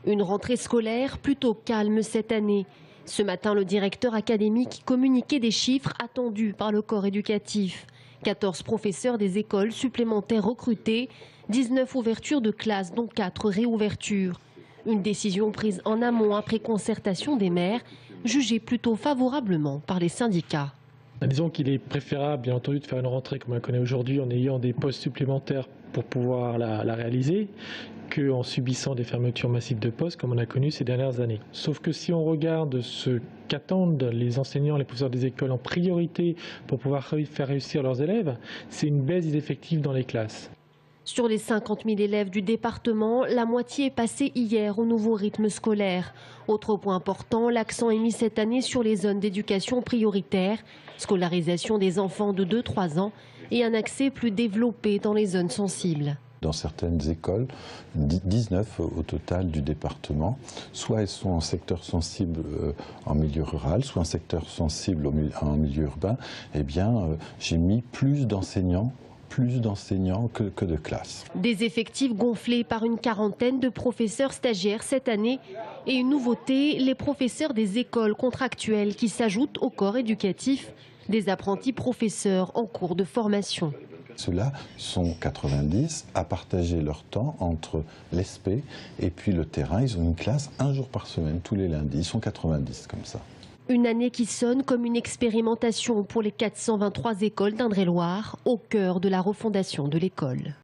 Une rentrée scolaire plutôt calme cette année. Ce matin, le directeur académique communiquait des chiffres attendus par le corps éducatif. 14 professeurs des écoles supplémentaires recrutés, 19 ouvertures de classes, dont 4 réouvertures. Une décision prise en amont après concertation des maires, jugée plutôt favorablement par les syndicats. Disons qu'il est préférable, bien entendu, de faire une rentrée comme on la connaît aujourd'hui en ayant des postes supplémentaires pour pouvoir la réaliser, qu'en subissant des fermetures massives de postes comme on a connu ces dernières années. Sauf que si on regarde ce qu'attendent les enseignants, les professeurs des écoles en priorité pour pouvoir faire réussir leurs élèves, c'est une baisse des effectifs dans les classes. Sur les 50 000 élèves du département, la moitié est passée hier au nouveau rythme scolaire. Autre point important, l'accent est mis cette année sur les zones d'éducation prioritaire, scolarisation des enfants de 2-3 ans et un accès plus développé dans les zones sensibles. Dans certaines écoles, 19 au total du département, soit elles sont en secteur sensible en milieu rural, soit en secteur sensible en milieu urbain, eh bien j'ai mis plus d'enseignants que de classes. Des effectifs gonflés par une quarantaine de professeurs stagiaires cette année et une nouveauté, les professeurs des écoles contractuelles qui s'ajoutent au corps éducatif, des apprentis professeurs en cours de formation. Ceux-là sont 90 à partager leur temps entre l'ESP et puis le terrain. Ils ont une classe un jour par semaine, tous les lundis. Ils sont 90 comme ça. Une année qui sonne comme une expérimentation pour les 423 écoles d'Indre-et-Loire, au cœur de la refondation de l'école.